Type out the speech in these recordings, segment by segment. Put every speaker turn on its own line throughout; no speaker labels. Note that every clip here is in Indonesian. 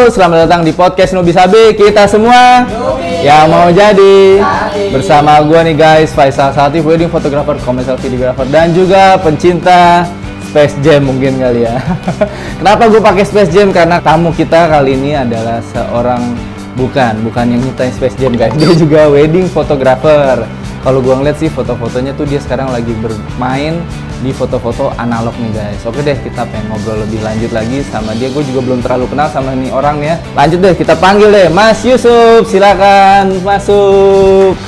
Selamat datang di podcast Nubi Sabi. Kita semua yang mau jadi bersama gue nih guys, Faisal Satif, wedding photographer, commercial videographer, dan juga pencinta Space Jam mungkin kali ya. Kenapa gue pakai Space Jam? Karena tamu kita kali ini adalah seorang bukan yang nyiptain Space Jam guys, dia juga wedding photographer. Kalau gue ngeliat sih foto-fotonya tuh dia sekarang lagi bermain di foto-foto analog nih guys. Oke deh, kita pengen ngobrol lebih lanjut lagi sama dia. Gue juga belum terlalu kenal sama nih orang ya. Lanjut deh, kita panggil deh Mas Yusuf, silakan masuk.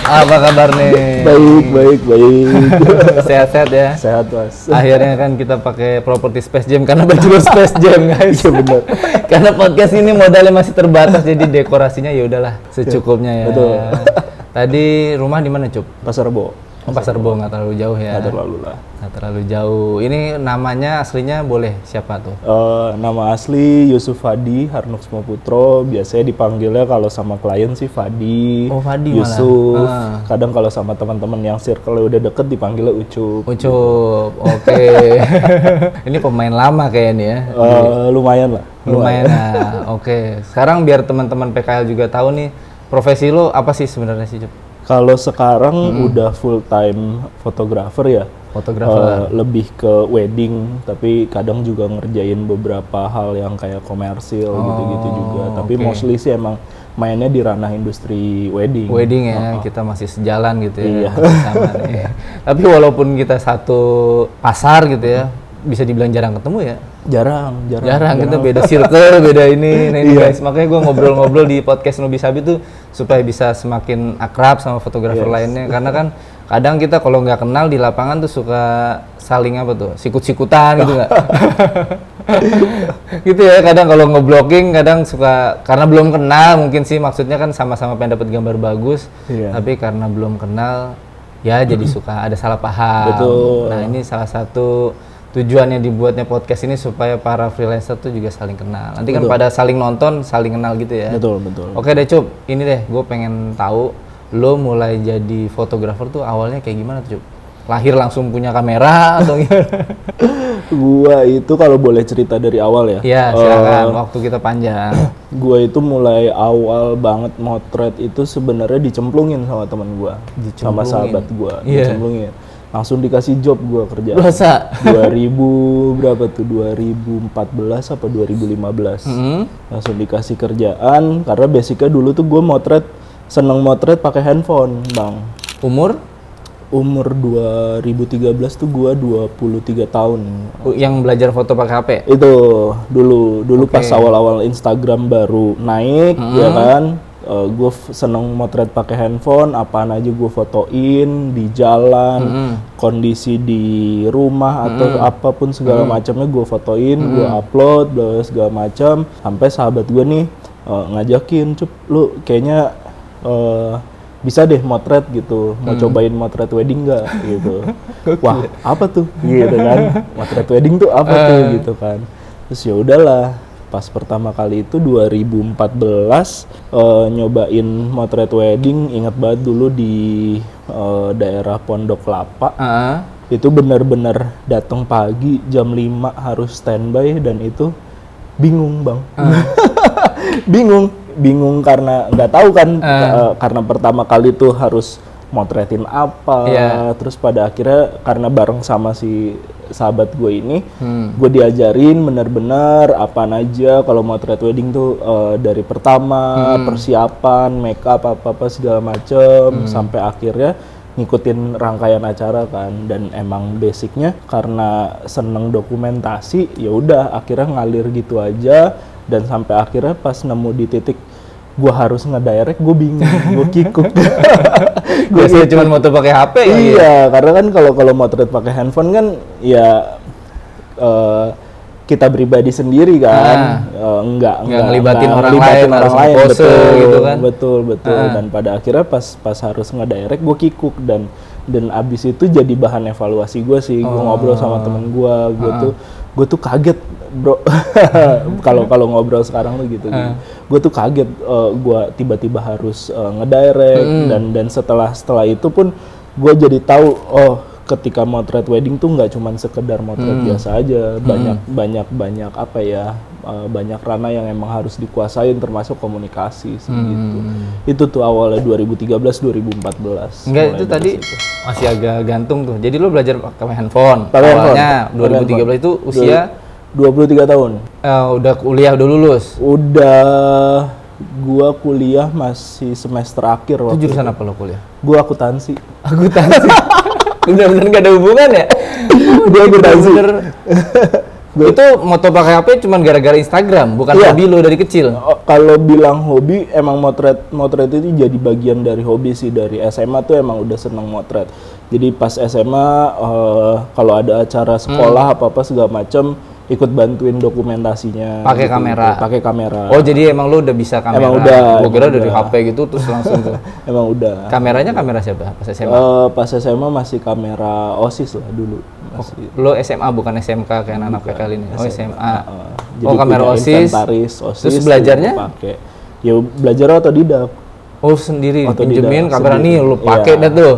Apa kabar nih?
Baik.
Sehat-sehat ya?
Sehat mas.
Akhirnya kan kita pakai properti Space Jam karena baju Space Jam guys.
Iya benar.
Karena podcast ini modalnya masih terbatas, jadi dekorasinya ya udahlah secukupnya ya.
Betul.
Tadi rumah di mana Cup?
Pasar Rebo.
Pasar Rebo, nggak terlalu jauh ya?
Nggak terlalu lah.
Nggak terlalu jauh. Ini namanya aslinya boleh siapa tuh?
Nama asli Yusuf Fadi Harnux Putro. Biasanya dipanggilnya kalau sama klien sih Fadi.
Oh Fadi
Yusuf.
malah.
Kadang kalau sama teman-teman yang circle udah deket dipanggilnya Ucup.
Oke. Ini pemain lama kayaknya ya.
Lumayan lah.
Lumayan lah. Oke. Sekarang biar teman-teman PKL juga tahu nih, profesi lo apa sih sebenarnya sih Cup?
Kalau sekarang udah full time fotografer ya.
Fotografer.
Lebih ke wedding, tapi kadang juga ngerjain beberapa hal yang kayak komersil gitu-gitu juga. Tapi mostly sih emang mainnya di ranah industri wedding.
Wedding ya, kita masih sejalan gitu ya.
Iya.
Sama nih. Tapi walaupun kita satu pasar gitu ya, bisa dibilang jarang ketemu ya.
Jarang
Kita beda circle, beda ini. Nah ini guys, makanya gue ngobrol-ngobrol di podcast Nubi Sabi tuh supaya bisa semakin akrab sama fotografer lainnya. Karena kan kadang kita kalau nggak kenal di lapangan tuh suka saling apa tuh, sikut-sikutan gitu nggak? Gitu ya, kadang kalau nge-blocking kadang suka, karena belum kenal mungkin sih, maksudnya kan sama-sama pengen dapat gambar bagus. Tapi karena belum kenal, ya jadi suka ada salah paham.
Betul.
Nah ini salah satu tujuannya dibuatnya podcast ini supaya para freelancer tuh juga saling kenal. Nanti kan pada saling nonton, saling kenal gitu ya.
Betul.
Oke deh Cup, ini deh gue pengen tahu lo mulai jadi fotografer tuh awalnya kayak gimana tuh Cup? Lahir langsung punya kamera atau gimana?
Gua itu kalau boleh cerita dari awal ya.
Iya silakan, waktu kita panjang.
Gua itu mulai awal banget motret itu sebenarnya dicemplungin sama teman gua, sama sahabat gua, dicemplungin. Langsung dikasih job gua kerja.
Masa?
2000 berapa tuh? 2014 apa 2015. Langsung dikasih kerjaan karena basicnya dulu tuh gua seneng motret pakai handphone, Bang. Umur 2013 tuh gua 23 tahun.
Yang belajar foto pakai HP?
Itu dulu pas awal-awal Instagram baru naik ya kan. Gue seneng motret pakai handphone, apaan aja gue fotoin di jalan, kondisi di rumah atau apapun segala macamnya gue fotoin, gue upload, segala macam. Sampai sahabat gue nih ngajakin, Cup, lu kayaknya bisa deh motret gitu, mau cobain motret wedding nggak gitu. Wah apa tuh gitu kan, motret wedding tuh apa tuh gitu kan. Terus ya udahlah. Pas pertama kali itu 2014 nyobain motret wedding, ingat banget dulu di daerah Pondok Lapa. Itu benar-benar datang pagi jam 5 harus standby dan itu bingung Bang. bingung karena nggak tahu kan karena pertama kali tuh harus motretin apa, terus pada akhirnya karena bareng sama si sahabat gue ini, gue diajarin benar-benar apaan aja kalau motret wedding tuh dari pertama persiapan, make up apa segala macem sampai akhirnya ngikutin rangkaian acara kan. Dan emang basicnya karena seneng dokumentasi, ya udah akhirnya ngalir gitu aja. Dan sampai akhirnya pas nemu di titik gue harus ngedirect, gue bingung, gue kikuk.
Biasanya cuma moto pakai HP ya?
Iya, karena kan kalau motret pakai handphone kan ya kita pribadi sendiri kan, nggak
ngelibatin orang lain,
betul. Dan pada akhirnya pas harus ngedirect gue kikuk dan abis itu jadi bahan evaluasi gue sih. Gue ngobrol sama temen gue tuh kaget bro. Kalau ngobrol sekarang tuh gitu. Gue tuh kaget, gue tiba-tiba harus ngedirect dan setelah itu pun gue jadi tahu, oh ketika motret wedding tuh nggak cuman sekedar motret biasa aja, banyak apa ya, banyak ranah yang emang harus dikuasain termasuk komunikasi sih gitu. Itu tuh awalnya 2013 2014.
Enggak,
mulai
itu
dari
tadi
situ.
masih agak gantung tuh. Jadi lo belajar pakai handphone.
Pakai
Awalnya
handphone.
2013 itu usia
23 tahun.
udah kuliah, udah lulus.
Udah, gua kuliah masih semester akhir
Itu
waktu
jurusan
itu.
apa lo kuliah?
Gua akuntansi.
Akuntansi. Bener-bener gak ada hubungan ya?
Gua akuntansi.
Itu moto pakai HP cuman gara-gara Instagram, bukan
Iya.
hobi lo dari kecil.
Kalau bilang hobi, emang motret itu jadi bagian dari hobi sih. Dari SMA tuh emang udah seneng motret. Jadi pas SMA kalau ada acara sekolah apa segala macem, ikut bantuin dokumentasinya.
Pakai kamera.
Pakai kamera.
Oh, jadi emang lo udah bisa kamera.
Emang udah,
Gua kira
emang
dari
udah.
HP gitu terus langsung tuh.
Emang udah.
Kameranya kamera siapa? Pas SMA.
Pas SMA masih kamera OSIS lah dulu. Masih.
Lo SMA bukan SMK kayak anak PKL ini. Oh, SMA.
Jadi
Oh, kamera
punya
OSIS.
inventaris, OSIS.
Terus belajarnya?
gua pakai. Ya belajar otodidak.
Oh, sendiri
Otodidak,
pinjemin kamera
sendiri.
nih lo pakai
Iya.
dah tuh.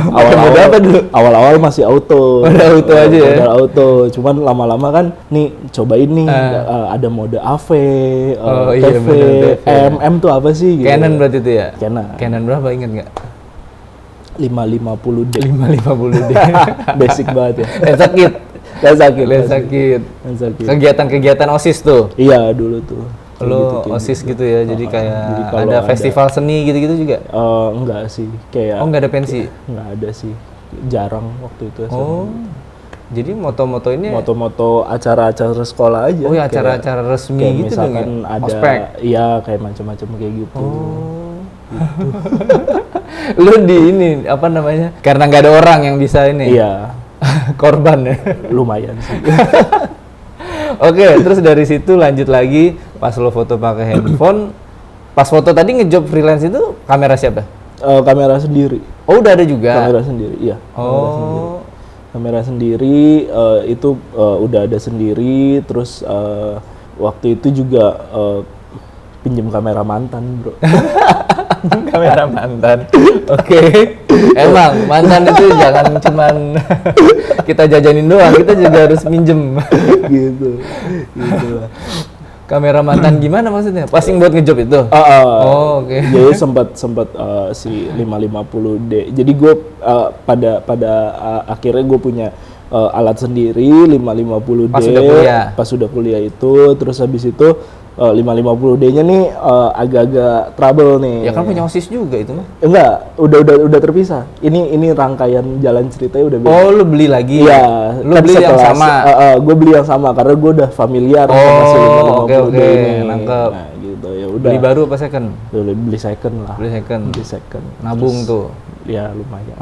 Mode apa dulu?
Awal-awal masih auto.
Udah auto aja ya?
Udah auto. Cuman lama-lama kan nih cobain nih ada mode AV,
Oh, iya,
TV,
bener, TV.
M tuh apa sih gitu.
Canon berarti itu ya?
Canon.
Canon berapa inget nggak?
550D.
550D.
Basic banget ya.
Sakit.
Sakit.
Sakit.
Sakit.
Kegiatan-kegiatan OSIS tuh.
Iya dulu tuh. Kayak
Lo
kayak
OSIS gitu ya, jadi kayak
Jadi kalau
ada festival seni gitu-gitu juga?
Enggak sih, kayak
Oh, nggak ada pensi?
nggak ada sih, jarang waktu itu.
Oh, jadi moto-moto ini
Moto-moto acara-acara sekolah aja.
oh ya
kayak-
acara-acara resmi
kayak
gitu dong ya?
misalkan ada,
Ospek?
iya kayak macam-macam kayak gitu.
Oh. Lu di ini, apa namanya, karena nggak ada orang yang bisa ini?
Iya,
Korban ya?
lumayan sih.
Oke, terus dari situ lanjut lagi, pas lo foto pakai handphone, pas foto tadi ngejob freelance itu kamera siapa?
Kamera sendiri,
Oh, udah ada juga?
kamera sendiri, iya.
Oh,
Kamera sendiri itu udah ada sendiri, terus waktu itu juga pinjem kamera mantan, bro.
kamera mantan. Oke. Emang mantan itu jangan cuman kita jajanin doang, kita juga harus minjem.
gitu lah.
Kamera mantan gimana maksudnya? Passing buat ngejob itu? Oh, oke.
Jadi sempat si 550D. Jadi gue pada akhirnya gue punya alat sendiri 550D.
Pas udah kuliah?
Pas udah kuliah itu, terus habis itu 550D-nya nih agak-agak trouble nih.
Ya kan punya OSIS juga itu mah.
Enggak, udah terpisah. Ini rangkaian jalan ceritanya udah beda.
Oh, lu beli lagi?
Iya,
Lu beli yang sama?
Gue beli yang sama karena gue udah familiar sama si 550D
oke,
ini.
nangkep.
Nah, gitu ya udah.
Beli baru apa second?
Beli second lah.
Beli second.
Beli second.
Nabung
Terus,
tuh.
Ya lumayan.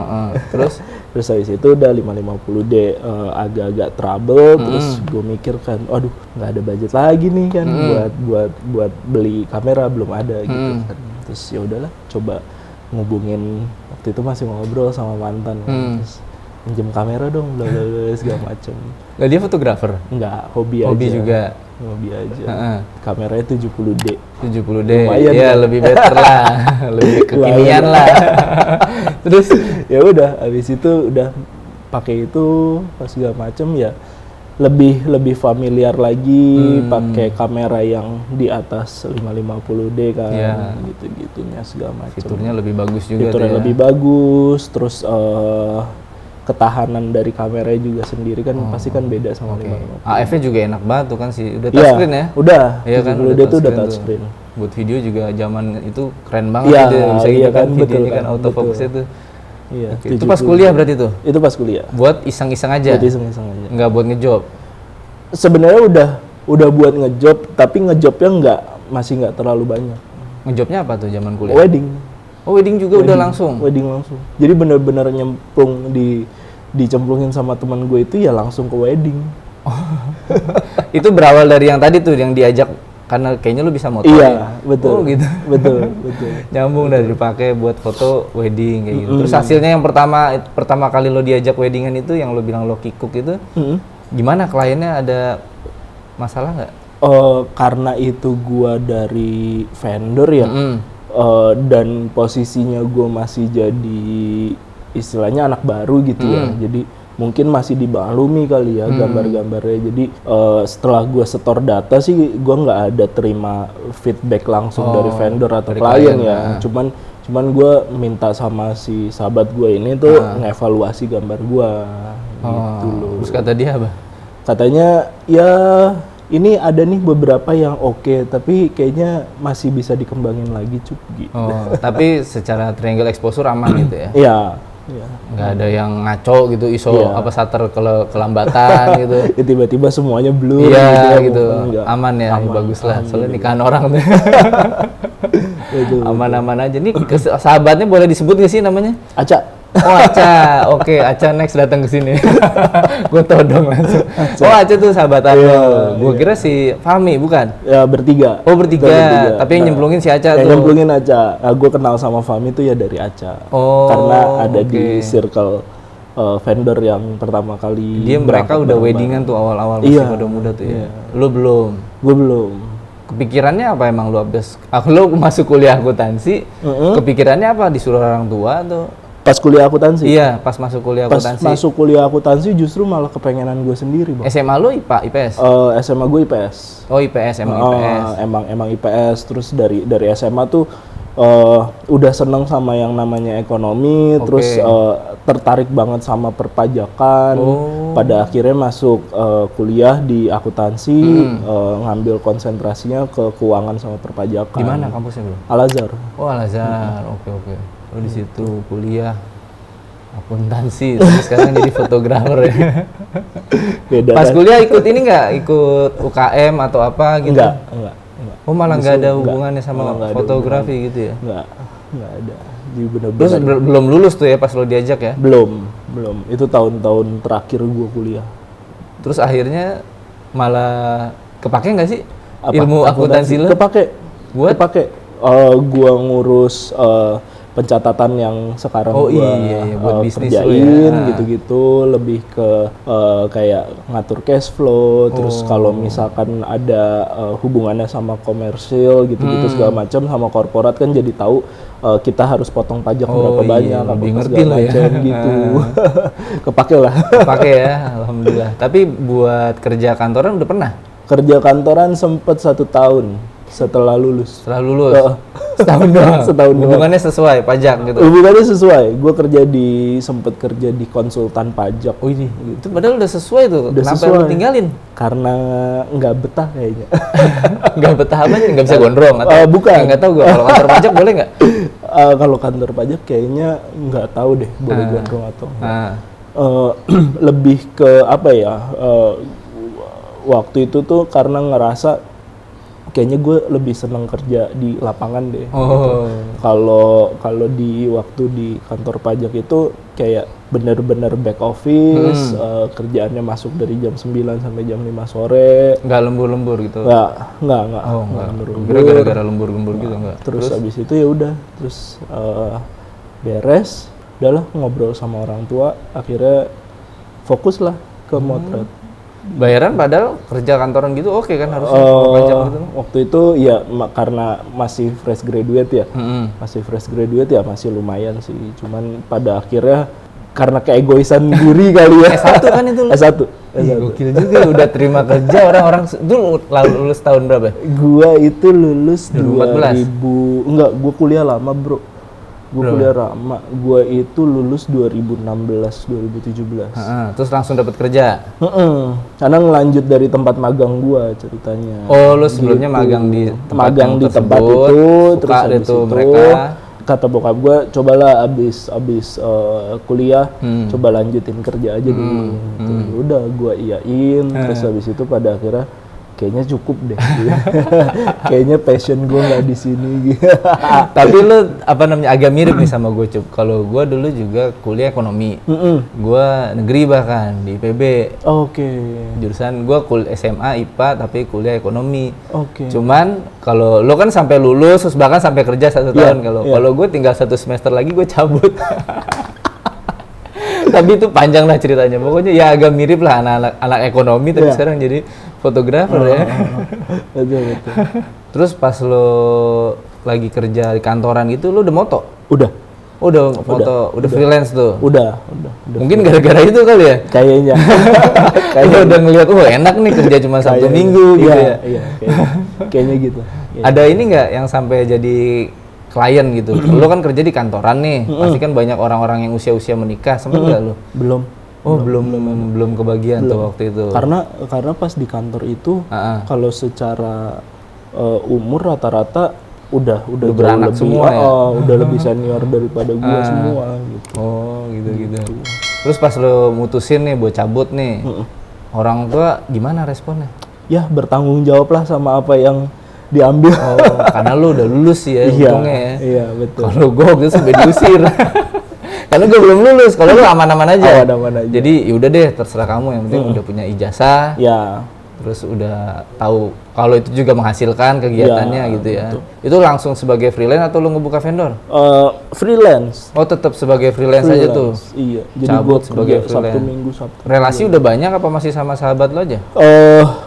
Terus?
Terus habis itu udah 550D agak-agak trouble, terus gue mikir kan, aduh nggak ada budget lagi nih kan buat beli kamera, belum ada gitu kan. Terus ya udahlah, coba ngubungin, waktu itu masih ngobrol sama mantan kan. Terus pinjem kamera dong, bla bla bla segala macem.
Lah dia fotografer?
Enggak, hobi aja.
Hobi juga?
Hobi aja. Kameranya 70D.
70D,
Lumayan
ya
kan?
lebih better lah, lebih kekinian lah. Terus
Ya udah, habis itu udah pakai itu pas segala macem ya lebih familiar lagi pakai kamera yang di atas 550D kan,
Iya.
gitu-gitunya segala macem.
fiturnya lebih bagus juga
Fiturnya
tuh ya.
lebih bagus, terus ketahanan dari kameranya juga sendiri kan pasti kan beda sama 550.
AF-nya juga enak banget tuh kan sih, udah
Iya,
touchscreen ya?
udah.
Iya kan,
70D itu udah touchscreen.
Buat video juga zaman itu keren banget
Iya,
gitu ya, bisa
iya
gitu kan,
kan, betul
videonya kan
kan,
autofocusnya tuh.
Iya.
Oke, itu pas kuliah berarti tuh?
Itu pas kuliah.
Buat iseng-iseng aja?
Jadi iseng-iseng aja.
Nggak buat ngejob?
Sebenarnya udah buat ngejob, tapi ngejobnya masih nggak terlalu banyak.
Ngejobnya apa tuh zaman kuliah?
Wedding.
Oh, wedding juga udah langsung?
Wedding langsung. Jadi bener-bener nyemplung dicemplungin sama teman gue itu ya langsung ke wedding.
Itu berawal dari yang tadi tuh, yang diajak karena kayaknya lu bisa motor
Iya,
ya?
betul.
Oh gitu.
Betul.
Nyambung dari dipakai buat foto wedding kayak gitu. Terus hasilnya yang pertama kali lo diajak weddingan itu, yang lo bilang lo kikuk itu, gimana, kliennya ada masalah nggak?
Karena itu gua dari vendor ya, dan posisinya gua masih jadi istilahnya anak baru gitu ya. Jadi mungkin masih dimaklumi kali ya gambar-gambarnya. Jadi setelah gue setor data sih gue nggak ada terima feedback langsung dari vendor atau
dari
klien
klien,
ya. Cuman gue minta sama si sahabat gue ini tuh ngevaluasi gambar gue gitu loh.
Terus kata dia apa?
Katanya ya ini ada nih beberapa yang oke, tapi kayaknya masih bisa dikembangin lagi Cup gitu.
Tapi secara triangle exposure aman gitu ya?
Iya. Iya.
Nggak ada yang ngaco gitu, ISO apa shutter kelambatan gitu.
Ya, tiba-tiba semuanya blur
Iya
gitu.
gitu.
Enggak.
Aman ya, bagus lah. Soalnya nikahan orang tuh. Aman-aman aja. Nih sahabatnya boleh disebut nggak sih namanya?
Aca.
Oh Aca, oke Aca next datang ke sini. Gue todong langsung. Oh Aca tuh sahabatan lo. Gue kira si Fahmi bukan?
Ya bertiga.
Oh bertiga. Tapi yang nyemplungin si Aca tuh.
Yang nyemplungin Aca. Nah, gue kenal sama Fahmi tuh ya dari Aca.
Oh.
Karena ada di circle vendor yang pertama kali.
Mereka udah weddingan tuh awal-awal masih pada muda tuh ya. Lu belum?
Gue belum.
Kepikirannya apa emang lu abis? Lu masuk kuliah akuntansi. Kepikirannya apa? Disuruh orang tua tuh?
Pas kuliah akuntansi?
Iya, pas masuk kuliah akuntansi.
Pas masuk kuliah akuntansi justru malah kepengenan gue sendiri, Bang.
SMA lu IPA, IPS?
SMA gue IPS.
Oh, IPS, emang IPS.
Emang IPS, terus dari SMA tuh udah seneng sama yang namanya ekonomi, terus tertarik banget sama perpajakan. Pada akhirnya masuk kuliah di akuntansi, ngambil konsentrasinya ke keuangan sama perpajakan.
Di mana kampusnya, Bro?
Al-Azhar.
Oh, Al-Azhar. Oke. Lo di situ kuliah akuntansi, terus sekarang jadi fotografer ya.
Beda.
Pas kuliah ikut ini nggak? Ikut UKM atau apa gitu?
Enggak.
Oh malah nggak ada hubungannya sama fotografi gitu ya?
Nggak ada. Jadi bener-bener.
Terus belum lulus tuh ya pas lo diajak ya?
Belum. Itu tahun-tahun terakhir gua kuliah.
Terus akhirnya malah kepake nggak sih ilmu akuntansi lo?
Kepake. Gua ngurus pencatatan yang sekarang buat kerjain gitu-gitu, lebih ke kayak ngatur cash flow, terus kalau misalkan ada hubungannya sama komersil gitu-gitu segala macam sama korporat kan jadi tahu kita harus potong pajak berapa banyak,
lebih ngerti lah ya
gitu. Kepake lah.
Kepake ya, alhamdulillah. Tapi buat kerja kantoran udah pernah?
Kerja kantoran sempet 1 tahun setelah lulus.
Setahun doang. Hubungannya sesuai pajak gitu.
Hubungannya sesuai. Gue sempet kerja di konsultan pajak.
Oh ini, itu padahal udah sesuai tuh. Kenapa lu tinggalin?
Karena nggak betah kayaknya.
Nggak betah apa sih? Nggak bisa gondrong atau?
Bukan.
Nggak tahu gue. Kalau kantor pajak boleh nggak?
Kalau kantor pajak kayaknya nggak tahu deh boleh gondrong atau enggak. Lebih ke apa ya? Waktu itu tuh karena ngerasa kayaknya gue lebih seneng kerja di lapangan deh. Kalau di waktu di kantor pajak itu kayak bener-bener back office, kerjaannya masuk dari jam 9 sampai jam 5 sore.
Nggak lembur-lembur gitu?
Nggak lembur-lembur.
Gara-gara lembur-lembur gitu nggak?
Terus abis itu ya udah, terus beres, udahlah ngobrol sama orang tua, akhirnya fokus lah ke motret.
Bayaran padahal kerja kantoran gitu oke kan harusnya pajak gitu.
Waktu itu ya karena masih fresh graduate ya, masih lumayan sih. Cuman pada akhirnya karena keegoisan diri kali ya.
S1 kan itu?
S1.
Gokil juga udah terima kerja orang-orang itu lulus tahun berapa?
Gua itu lulus
2014.
Gua kuliah lama, Bro. Gua itu lulus 2016 2017.
Terus langsung dapat kerja.
Karena ngelanjut dari tempat magang gua ceritanya.
Oh, lu sebelumnya magang di tempat
itu, terus habis itu
mereka
kata bokap gua, cobalah abis kuliah, coba lanjutin kerja aja dulu. Udah gua iyain, terus habis itu pada akhirnya kayaknya cukup deh. Kayaknya passion gue nggak di sini.
Tapi lu agak mirip nih sama gue, Cup. Kalau gue dulu juga kuliah ekonomi. Gue negeri bahkan di IPB. Jurusan gue SMA IPA tapi kuliah ekonomi. Cuman kalau lu kan sampai lulus terus bahkan sampai kerja 1 tahun. Kalau gue tinggal 1 semester lagi gue cabut. Tapi itu panjang lah ceritanya. Pokoknya ya agak mirip lah anak ekonomi tapi sekarang jadi fotografer ya.
Betul.
Terus pas lo lagi kerja di kantoran gitu lo udah moto?
Udah.
Oh, udah freelance tuh.
Udah.
Mungkin gara-gara itu kali ya.
Kayaknya.
Kayaknya udah ngeliat, enak nih kerja cuma Sabtu Minggu gitu ya.
Iya, kayaknya gitu. Iya.
Ada ini nggak yang sampai jadi klien gitu? Lo kan kerja di kantoran nih, pasti kan banyak orang-orang yang usia-usia menikah, sempet nggak lo?
Belum.
Oh, belum kebagian tuh waktu itu.
Karena pas di kantor itu kalau secara umur rata-rata udah jauh
beranak
lebih,
semua ya?
udah lebih senior daripada gua semua gitu.
Oh, gitu. Terus pas lo mutusin nih buat cabut nih, orang tua gimana responnya?
Ya bertanggung jawab lah sama apa yang diambil.
Oh, karena lo udah lulus ya, untungnya ya.
Iya, betul.
Kalau gue waktu itu sampai diusir. Karena gue belum lulus, kalau lu aman-aman aja.
Aman-aman aja.
Jadi yaudah deh, terserah kamu, yang penting udah punya ijazah.
Ya.
Terus udah tahu kalau itu juga menghasilkan kegiatannya gitu ya.
Betul.
Itu langsung sebagai freelance atau lu ngebuka vendor?
Freelance.
Oh, tetap sebagai freelance aja tuh.
Iya. Jadi
Cabut
gua
sebagai
kerja
freelance.
Sabtu Minggu.
Relasi udah banyak apa masih sama sahabat lo aja?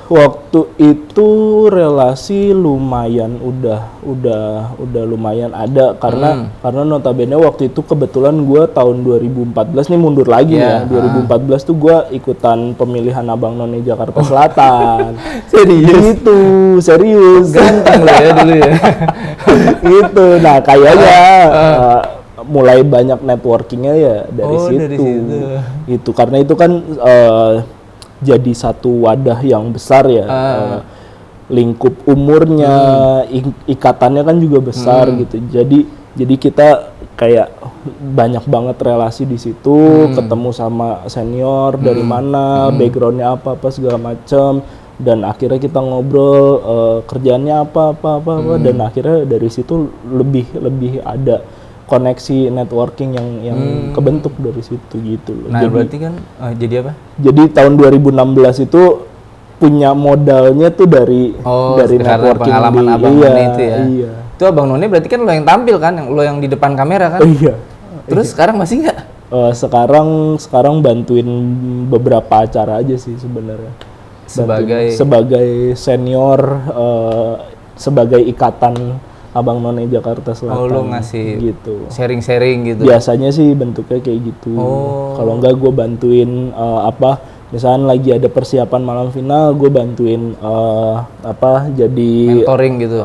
Waktu itu relasi lumayan udah lumayan ada karena notabene waktu itu kebetulan gue tahun 2014 nih mundur lagi ya. 2014 tuh gue ikutan pemilihan Abang None Jakarta Selatan. Serius.
Ganteng lo ya dulu ya.
Gitu. Nah, kayaknya mulai banyak networkingnya ya dari situ.
Dari situ.
Itu karena itu kan jadi satu wadah yang besar ya. Lingkup umurnya, ikatannya kan juga besar gitu. Jadi kita kayak banyak banget relasi di situ, ketemu sama senior dari mana, backgroundnya apa segala macam, dan akhirnya kita ngobrol kerjaannya apa, dan akhirnya dari situ lebih ada koneksi networking yang kebentuk dari situ gitu loh.
Nah, berarti kan jadi apa?
Jadi tahun 2016 itu punya modalnya tuh dari networking
pengalaman
di
Abang None itu ya.
Iya.
Itu Abang None berarti kan lo yang tampil kan, lo yang di depan kamera kan?
Iya.
Terus sekarang masih nggak?
Sekarang bantuin beberapa acara aja sih sebenarnya. Sebagai senior, sebagai ikatan Abang None Jakarta Selatan.
Oh, lo ngasih
gitu.
Sharing-sharing gitu.
Biasanya sih bentuknya kayak gitu. Kalau enggak gue bantuin misalnya lagi ada persiapan malam final, gue bantuin jadi
mentoring gitu.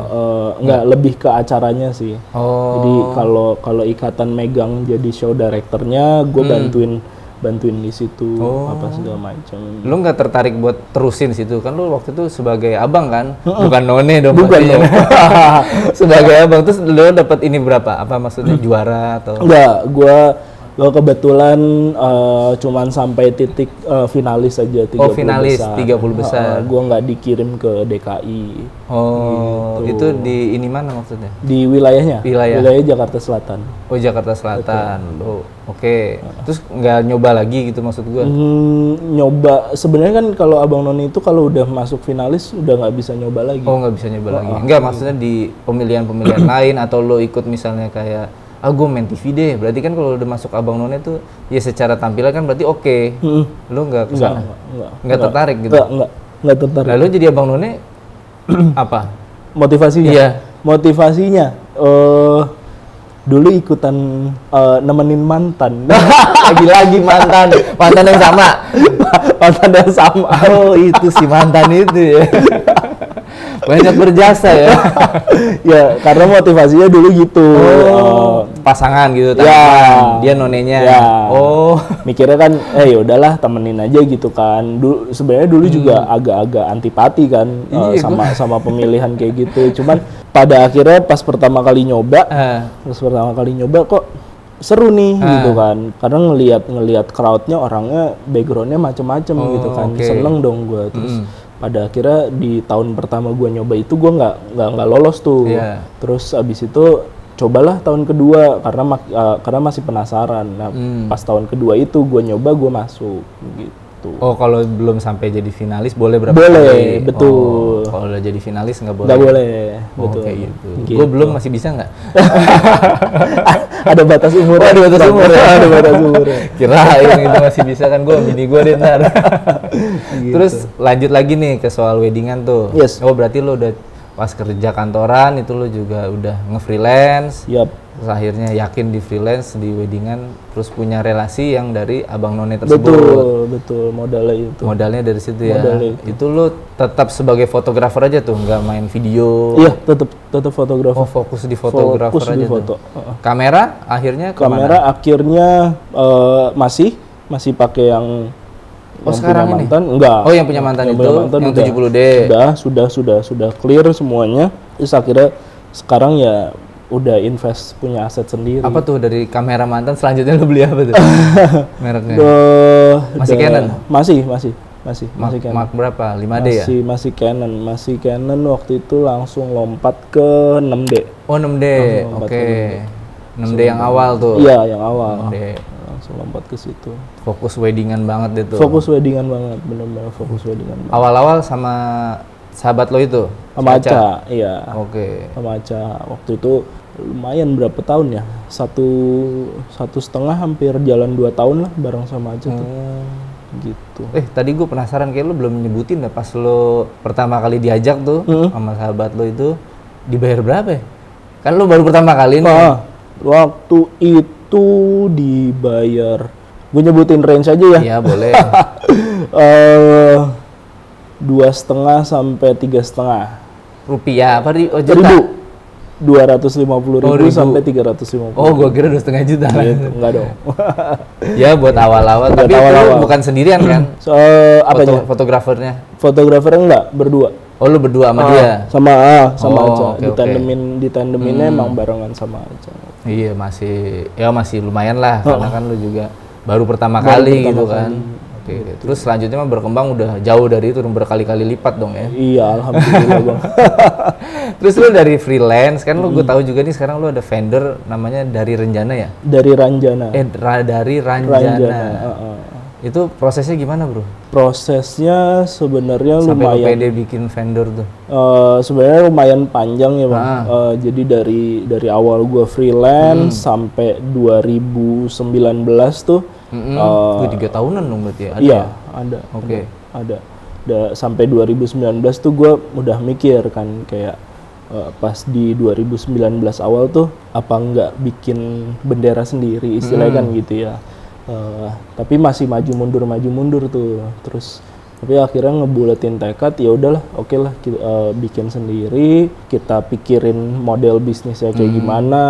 Enggak, lebih ke acaranya sih. Jadi kalau ikatan megang jadi show directornya, gue bantuin di situ apa segala macam.
Lu nggak tertarik buat terusin situ kan? Lu waktu itu sebagai abang kan, bukan None dong.
Bukan dong.
Sebagai abang, terus lu dapat ini berapa? Apa maksudnya juara atau?
Enggak, gue kebetulan cuman sampai titik finalis aja 30
finalis,
besar.
30 besar.
Gue nggak dikirim ke DKI.
Itu di ini mana maksudnya?
Di wilayahnya?
Wilayah
Jakarta Selatan.
Oh, Jakarta Selatan. Oke. Terus nggak nyoba lagi gitu maksud gue?
Nyoba. Sebenarnya kan kalau Abang None itu kalau udah masuk finalis udah nggak bisa nyoba lagi.
Oh, nggak bisa nyoba lagi. Enggak, maksudnya di pemilihan-pemilihan lain atau lo ikut misalnya kayak gue main TV deh. Berarti kan kalau udah masuk Abang None tuh ya secara tampilan kan berarti oke. Lo nggak kesana? Nggak tertarik gitu?
Nggak tertarik.
Lalu jadi Abang None apa?
Motivasinya?
Iya.
Motivasinya dulu ikutan nemenin mantan.
Lagi-lagi mantan yang sama.
Mantan yang sama.
Oh, itu si mantan itu ya. Banyak berjasa ya.
Ya, karena motivasinya dulu gitu.
Pasangan gitu, dia nonenya.
Ya. Mikirnya kan, ya udahlah temenin aja gitu kan. Sebenarnya dulu juga agak-agak antipati kan sama pemilihan kayak gitu. Cuman pada akhirnya pas pertama kali nyoba kok seru nih gitu kan. Karena ngelihat crowdnya orangnya backgroundnya macem-macem gitu kan. Seneng dong gue terus. Pada akhirnya di tahun pertama gue nyoba itu gue nggak lolos tuh. Terus abis itu cobalah tahun kedua karena masih penasaran. Nah, pas tahun kedua itu gue nyoba, gue masuk gitu.
Oh, kalau belum sampai jadi finalis boleh berapa
boleh,
kali?
Betul.
Kalau udah jadi finalis nggak boleh?
Nggak boleh, betul.
Kayak gitu. Gue belum, masih bisa nggak?
Ada batas umur.
Ada batas umur ya?
Ada batas umur.
Kirain itu masih bisa kan, gue bini gue deh ntar.
Gitu.
Terus lanjut lagi nih ke soal weddingan tuh.
Yes.
Oh, berarti lo udah pas kerja kantoran itu lo juga udah nge-freelance.
Yap.
Terus akhirnya yakin di freelance, di weddingan, terus punya relasi yang dari Abang None tersebut.
Betul, modalnya itu.
Modalnya dari situ ya.
Modalnya
Itu lu tetap sebagai fotografer aja tuh, nggak main video.
Iya, tetap fotografer.
Oh, fokus di fotografer
Fokus
aja
di foto.
tuh. Kamera akhirnya kemana?
Kamera akhirnya masih pakai yang
sekarang
punya
ini?
mantan. Enggak.
Oh, yang punya mantan itu, yang
udah.
70D.
Sudah clear semuanya. Terus akhirnya sekarang ya udah invest punya aset sendiri.
Apa tuh dari kamera mantan selanjutnya lu beli apa tuh? Mereknya? Masih Canon?
Masih Canon.
Mark berapa? 5D ya?
Masih Canon waktu itu langsung lompat ke 6D.
Oh, 6D. Oke. 6D yang awal tuh.
Iya, yang awal.
6D.
Langsung lompat ke situ.
Fokus weddingan banget deh tuh.
Fokus weddingan banget, benar-benar fokus weddingan banget.
Awal-awal sama sahabat lo itu?
Sama Aca, iya.
Oke.
Sama Aca. Waktu itu lumayan berapa tahun ya? Satu setengah, hampir jalan 2 tahun lah bareng sama Aca tuh. Gitu.
Tadi gue penasaran, kayak lo belum nyebutin dah pas lo pertama kali diajak tuh sama sahabat lo itu, dibayar berapa ya? Kan lo baru pertama kali nih.
Waktu itu dibayar, gue nyebutin range aja ya.
Iya, boleh.
2,5 sampai 3,5
Rupiah apa juta?
ribu. 250.000 sampai 350.
Oh, gua kira 2,5 juta.
Gitu, enggak dong.
Ya buat awal-awal, tapi
awal-awal.
itu bukan sendirian kan?
Apanya?
Fotografernya.
Fotografernya enggak, berdua.
Oh, lu berdua sama dia?
Sama
Oh,
Aca.
oke,
Ditandeminnya emang barengan sama Aca.
Iya, masih lumayan lah, karena kan lu juga baru pertama kali gitu kan. Oke, terus selanjutnya mah berkembang udah jauh dari itu, berkali-kali lipat dong ya.
Iya, alhamdulillah Bang.
Terus lu dari freelance kan, lu gue tahu juga nih sekarang lu ada vendor namanya Dari Renjana ya?
Dari Ranjana.
Dari Ranjana. Itu prosesnya gimana, Bro?
Prosesnya sebenarnya
Sampai
lumayan.
Sampai pede bikin vendor tuh.
Sebenarnya lumayan panjang ya, Bang. Jadi dari awal gua freelance sampai 2019 tuh.
3 tahunan dong berarti ya? Ada
Iya,
ya?
ada.
Oke.
Ada. Sampai 2019 tuh gua udah mikir kan kayak pas di 2019 awal tuh apa nggak bikin bendera sendiri istilahnya kan gitu ya. Tapi masih maju mundur tuh. Terus tapi akhirnya ngebuletin tekad, ya udahlah, oke lah kita bikin sendiri, kita pikirin model bisnisnya kayak gimana,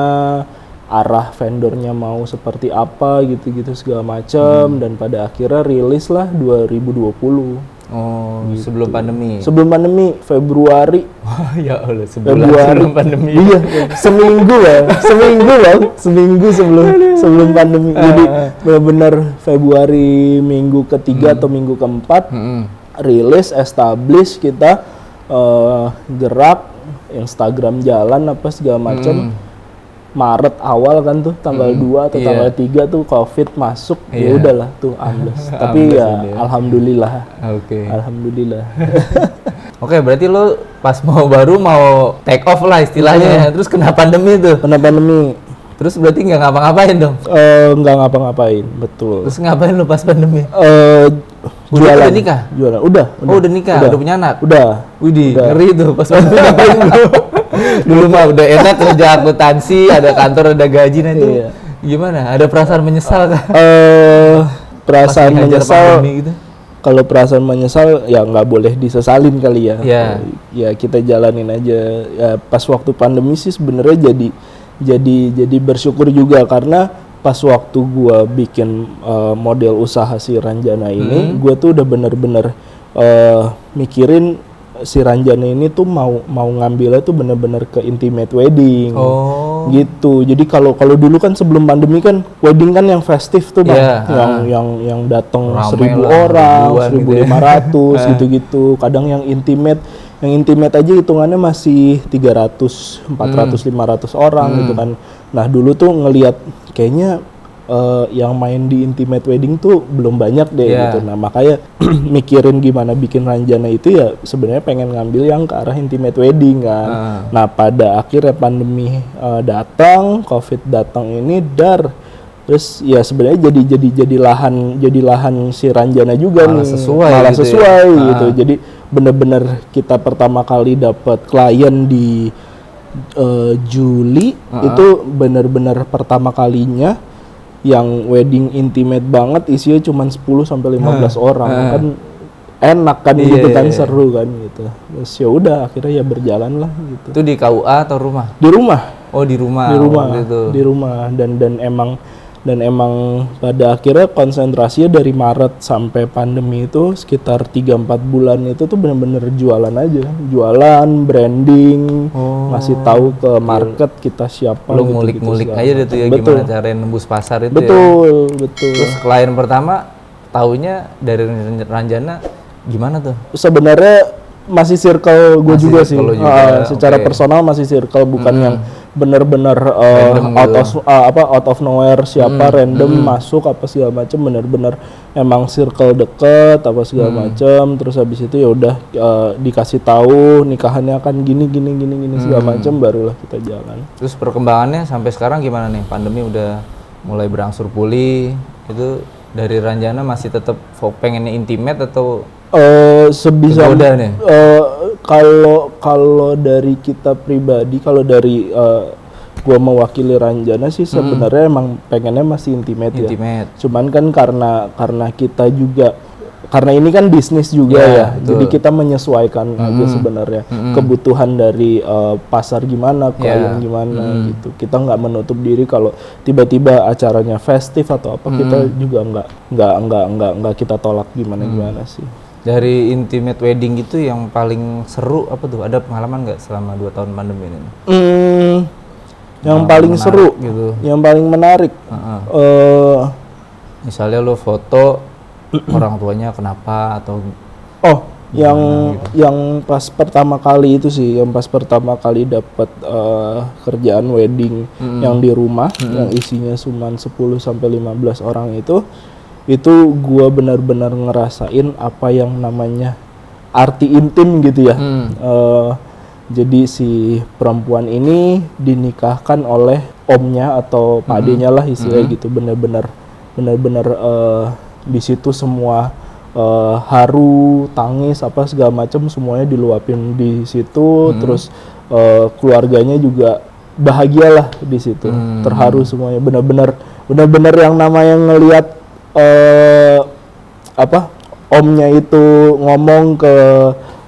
arah vendornya mau seperti apa gitu-gitu segala macam, dan pada akhirnya rilis lah 2020.
Oh,
gitu.
sebelum pandemi?
Sebelum pandemi, Februari.
Oh ya Allah, sebelum pandemi.
Iya, seminggu sebelum pandemi. Jadi benar-benar Februari minggu ketiga atau minggu keempat, rilis, establish kita, gerak, Instagram jalan apa segala macam. Maret awal kan tuh, tanggal 2 atau tanggal 3 tuh Covid masuk, ya udahlah tuh ambles. Tapi ya alhamdulillah.
Oke.
Alhamdulillah.
Oke, berarti lo pas baru mau take off lah istilahnya. Terus kena pandemi tuh. Terus berarti nggak ngapa-ngapain dong?
Nggak ngapa-ngapain, betul.
Terus ngapain lo pas pandemi?
Jualan.
Udah nikah?
Jualan. Udah.
Oh, udah nikah? Udah punya anak?
Udah.
Widih, ngeri tuh pas pandemi ngapain lo? Dulu mah udah enak kerja akuntansi, ada kantor, ada gaji, nah itu gimana? Ada perasaan menyesal kah?
Perasaan menyesal
gitu?
Kalau perasaan menyesal ya nggak boleh disesalin kali ya. Ya kita jalanin aja. Ya, pas waktu pandemi sih sebenarnya jadi bersyukur juga, karena pas waktu gua bikin model usaha si Ranjana ini, gua tuh udah bener-bener mikirin si Ranjana ini tuh mau ngambilnya tuh bener-bener ke intimate wedding. Gitu. Jadi kalau dulu kan sebelum pandemi kan wedding kan yang festif tuh, Bang. Yang datang 1.000 orang, 1.500 gitu-gitu. Kadang yang intimate aja hitungannya masih 300, 400, 500 orang gitu kan. Nah, dulu tuh ngelihat kayaknya yang main di intimate wedding tuh belum banyak deh gitu. Nah, makanya mikirin gimana bikin Ranjana itu ya sebenarnya pengen ngambil yang ke arah intimate wedding kan. Nah, pada akhirnya pandemi datang, Covid datang ini terus ya sebenarnya jadi lahan si Ranjana juga
malah
nih.
Sesuai
gitu. Jadi bener-bener kita pertama kali dapat klien di Juli itu benar-benar pertama kalinya yang wedding intimate banget, isinya cuma 10 sampai 15 orang. Kan enak kan gitu kan, seru kan gitu. Terus ya udah akhirnya ya berjalan lah gitu.
Itu di KUA atau rumah?
Di rumah.
Oh, di rumah. Gitu.
Di rumah dan emang pada akhirnya konsentrasinya dari Maret sampai pandemi itu sekitar 3-4 bulan itu tuh bener-bener jualan aja. Jualan, branding, ngasih tahu ke market kita siapa.
Lo ngulik-ngulik aja deh tuh ya, gimana cara nembus pasar itu
betul.
Terus klien pertama taunya dari Ranjana gimana tuh?
Sebenarnya masih circle gue juga sih. Secara personal masih circle, bukan yang benar-benar out of nowhere siapa random masuk apa segala macem. Benar-benar emang circle deket apa segala macem. Terus habis itu ya udah dikasih tahu nikahannya akan gini segala macem, barulah kita jalan.
Terus perkembangannya sampai sekarang gimana nih? Pandemi udah mulai berangsur pulih, itu dari Ranjana masih tetap pengennya intimate atau
sebisa
nih?
Kalau dari kita pribadi, kalau dari gua mewakili Ranjana sih sebenarnya emang pengennya masih intimate ya. Cuman kan karena kita juga, karena ini kan bisnis juga ya, jadi kita menyesuaikan aja sebenarnya kebutuhan dari pasar gimana, klien gimana gitu. Kita nggak menutup diri kalau tiba-tiba acaranya festif atau apa, kita juga nggak kita tolak gimana sih.
Dari intimate wedding itu yang paling seru apa tuh? Ada pengalaman nggak selama 2 tahun pandemi ini?
Yang paling seru,
gitu.
Yang paling menarik.
Misalnya lo foto orang tuanya kenapa atau
yang pas pertama kali itu sih, yang pas pertama kali dapat kerjaan wedding yang di rumah, yang isinya cuma 10 sampai 15 orang itu gua benar-benar ngerasain apa yang namanya arti intim gitu ya. Jadi si perempuan ini dinikahkan oleh omnya atau padenya lah istilahnya gitu. Benar-benar di situ semua haru, tangis apa segala macam semuanya diluapin di situ. Terus keluarganya juga bahagialah di situ, terharu semuanya. Benar-benar yang namanya ngelihat omnya itu ngomong ke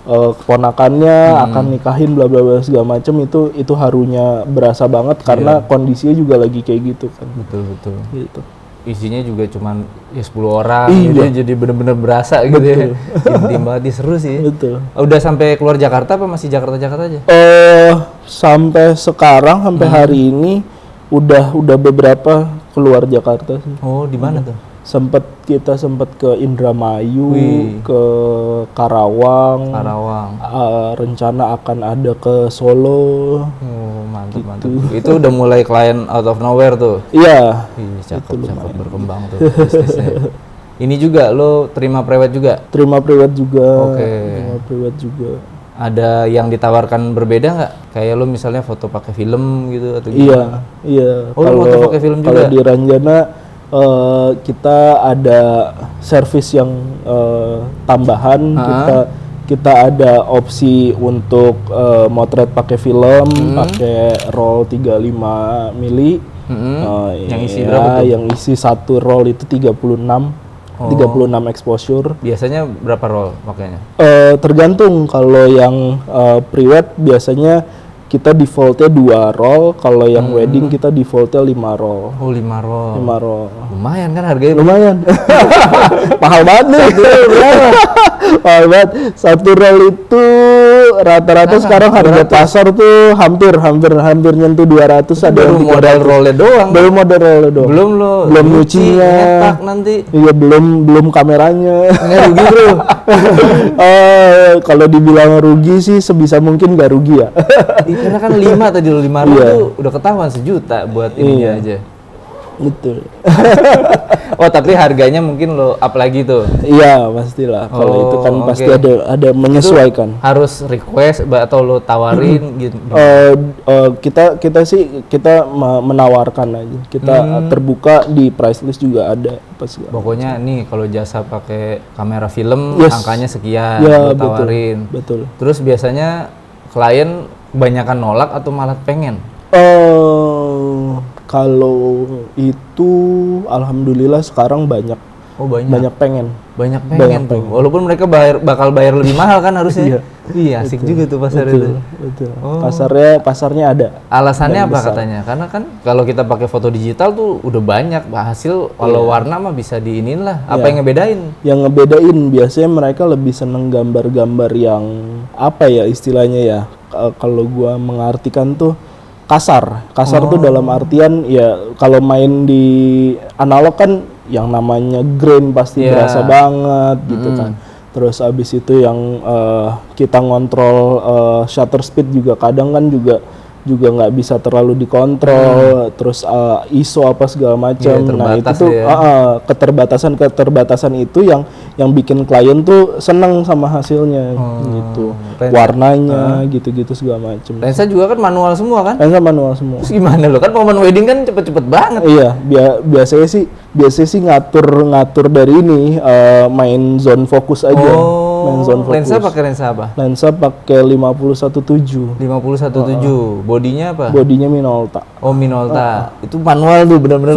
keponakannya akan nikahin bla bla bla segala macam, itu harunya berasa banget karena kondisinya juga lagi kayak gitu kan.
Betul
gitu.
Isinya juga cuman ya 10 orang jadi bener-bener berasa gitu ya. Intim banget, seru sih.
Betul.
Udah sampai keluar Jakarta apa masih Jakarta aja?
Sampai sekarang, sampai hari ini udah beberapa keluar Jakarta sih.
Oh, di mana tuh?
Kita sempat ke Indramayu, ke Karawang. Rencana akan ada ke Solo.
Oh, mantap. Itu udah mulai klien out of nowhere tuh.
Iya.
Cakep berkembang tuh bisnisnya. Ini juga lo terima private juga?
Terima private juga.
Oke.
Terima private juga.
Ada yang ditawarkan berbeda nggak? Kayak lo misalnya foto pakai film gitu atau gimana?
Iya.
Oh, foto pakai film juga.
Kalau di Ranjana kita ada service yang tambahan. Kita ada opsi untuk motret pakai film, pakai roll 35 mili.
Yang isi berapa tuh?
Yang isi satu roll itu 36 exposure.
Biasanya berapa roll makanya?
Tergantung. Kalau yang private biasanya kita defaultnya 2 roll, kalau yang wedding kita defaultnya 5 roll.
Oh, 5 roll.
5 roll.
Lumayan kan harganya?
Lumayan. Mahal banget nih. Mahal banget. Satu roll itu rata-rata sekarang harga pasar tuh hampir nyentuh 200. Ada
baru modal rollnya doang. Belum
nyucinya.
Nyetak nanti.
Iya, belum kameranya.
Nggak rugi bro.
Kalau dibilang rugi sih sebisa mungkin nggak rugi ya.
Karena kan 5 tadi lo 5 roll tuh udah ketahuan 1 juta buat ininya aja.
Betul.
Oh, tapi harganya mungkin lo up lagi tuh.
Iya, pastilah. Kalau itu kan pasti ada menyesuaikan.
Itu harus request atau lo tawarin gitu.
Kita menawarkan aja. Kita terbuka di price list juga ada.
Pokoknya nih kalau jasa pakai kamera film angkanya sekian,
ya,
lo tawarin.
Betul.
Terus biasanya klien kebanyakan nolak atau malah pengen?
Kalau itu alhamdulillah sekarang banyak
Oh banyak.
banyak pengen.
Banyak pengen tuh. Walaupun mereka bakal bayar lebih mahal kan harusnya. Iya, asik juga tuh pasar itu.
Betul.
Oh.
Pasarnya ada.
Alasannya
Dan
apa
besar.
katanya? Karena kan kalau kita pakai foto digital tuh udah banyak hasil, kalau warna mah bisa diinin lah. Apa yang ngebedain?
Yang ngebedain biasanya mereka lebih seneng gambar-gambar yang apa ya istilahnya ya. Kalau gua mengartikan tuh kasar tuh dalam artian ya kalau main di analog kan yang namanya grain pasti berasa banget gitu kan. Terus abis itu yang kita ngontrol shutter speed juga kadang kan juga nggak bisa terlalu dikontrol. Terus ISO apa segala macam. Nah itu tuh keterbatasan itu yang bikin klien tuh seneng sama hasilnya gitu. Warnanya gitu-gitu segala macam.
Lensa juga kan manual semua kan?
Lensa manual semua.
Terus gimana lo? Kan momen wedding kan cepet-cepet banget.
Iya, biasanya sih ngatur dari ini main zone fokus aja. Main zone fokus.
Lensa pakai lensa apa?
Lensa pakai 51.7.
51.7. Bodinya apa?
Bodinya Minolta.
Oh, Minolta. Itu manual tuh benar-benar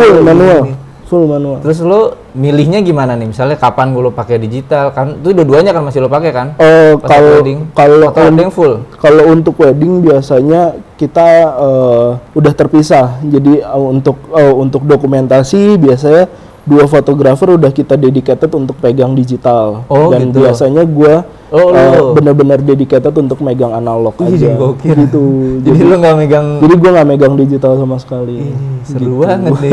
Full manual.
Terus lo milihnya gimana nih? Misalnya kapan lo pakai digital kan? Itu dua-duanya kan masih lo pakai kan?
Kalau
full.
Kalau untuk wedding biasanya kita udah terpisah. Jadi untuk dokumentasi biasanya 2 fotografer udah kita dedicated untuk pegang digital. Dan gitu. Biasanya gue benar-benar dedicated untuk megang analog aja. Gitu.
Jadi lo nggak megang?
Jadi gue nggak megang digital sama sekali.
Seru banget nih.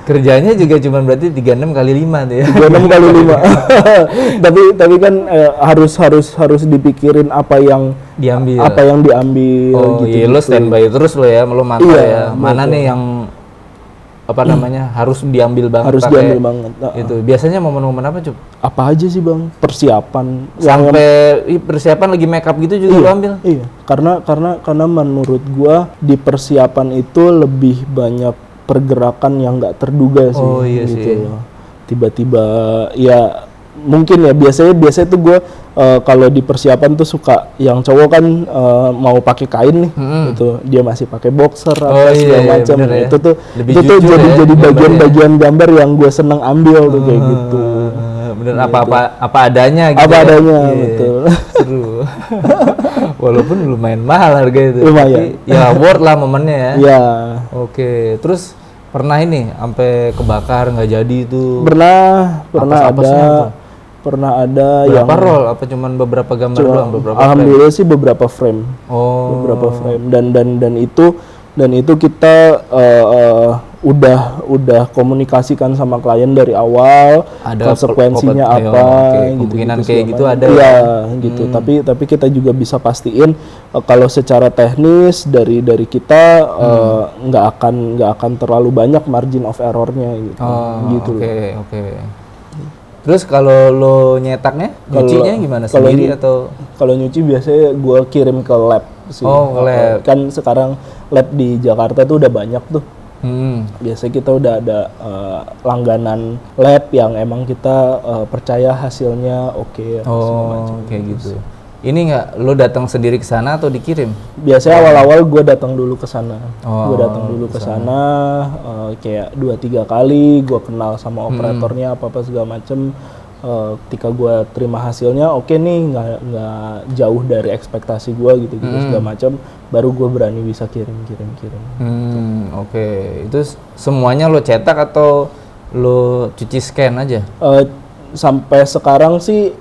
Kerjanya juga cuma berarti 36 kali 5 tuh ya.
36 kali 5. tapi kan harus dipikirin apa yang diambil.
Oh iya, lo standby terus lo ya, lo mantap ya. Mana nih yang apa namanya harus diambil banget, itu biasanya momen-momen apa Cup?
Apa aja sih Bang? Persiapan
sampai persiapan lagi make up gitu juga lo ambil?
Iya, karena menurut gua di persiapan itu lebih banyak pergerakan yang nggak terduga sih.
Oh iya
gitu
sih.
Loh. Tiba-tiba ya mungkin ya biasanya tuh gua kalau di persiapan tuh suka yang cowok kan mau pakai kain nih, gitu dia masih pakai boxer apa segala macam.
Ya.
Itu tuh jadi bagian-bagian gambar yang gue seneng ambil tuh kayak gitu.
Bener gitu. apa adanya gitu.
Apa adanya, betul.
Seru. Walaupun lumayan mahal harga itu.
Lumayan.
Tapi ya worth lah momennya ya.
Iya.
Oke, terus pernah ini sampai kebakar nggak jadi itu?
Pernah ada
berapa roll apa cuman beberapa gambar doang,
alhamdulillah frame? Sih beberapa frame. Beberapa frame dan itu kita udah komunikasikan sama klien dari awal, ada konsekuensinya apa gitu,
kemungkinan kayak gitu ada
ya gitu. Tapi kita juga bisa pastiin kalau secara teknis dari kita nggak akan terlalu banyak margin of errornya gitu.
Oke. Terus kalau lo nyetaknya, nyucinya gimana sendiri atau?
Kalau nyuci biasanya gue kirim ke lab sih.
Oh, ke lab.
Kan sekarang lab di Jakarta tuh udah banyak tuh. Biasanya kita udah ada langganan lab yang emang kita percaya hasilnya oke.
Kayak gitu. Ini nggak lo datang sendiri ke sana atau dikirim?
Biasanya awal-awal gue datang dulu ke sana. Gue datang dulu ke sana kayak 2-3 kali. Gue kenal sama operatornya apa segala macem. Ketika gue terima hasilnya, oke nih nggak jauh dari ekspektasi gue gitu segala macem. Baru gue berani bisa kirim.
Oke. Itu semuanya lo cetak atau lo cuci scan aja?
Sampai sekarang sih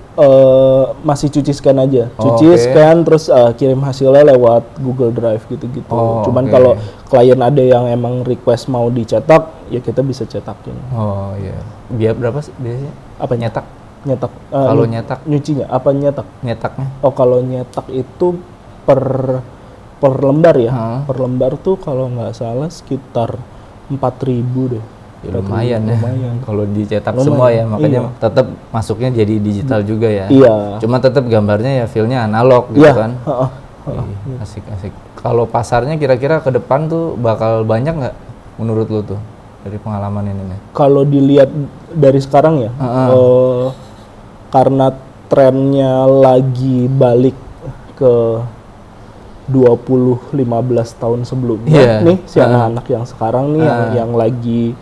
masih cuci scan aja, scan terus kirim hasilnya lewat Google Drive gitu-gitu. Cuman kalau klien ada yang emang request mau dicetak, ya kita bisa cetakin.
Oh iya. Biar berapa sih biasanya? Apa nyetak? Kalau nyetak?
Nyucinya? Apa nyetak?
Nyetaknya?
Oh kalau nyetak itu per lembar ya. Per lembar tuh kalau nggak salah sekitar 4.000 deh.
Ya, lumayan ya. Kalau dicetak semua ya, makanya tetap masuknya jadi digital juga ya.
Iya.
Cuma tetap gambarnya ya feel-nya analog gitu kan. Asik. Kalau pasarnya kira-kira ke depan tuh bakal banyak nggak menurut lo tuh dari pengalaman ini?
Kalau dilihat dari sekarang ya, karena trennya lagi balik ke 15 tahun sebelumnya
Iya.
nih si anak-anak yang sekarang nih yang lagi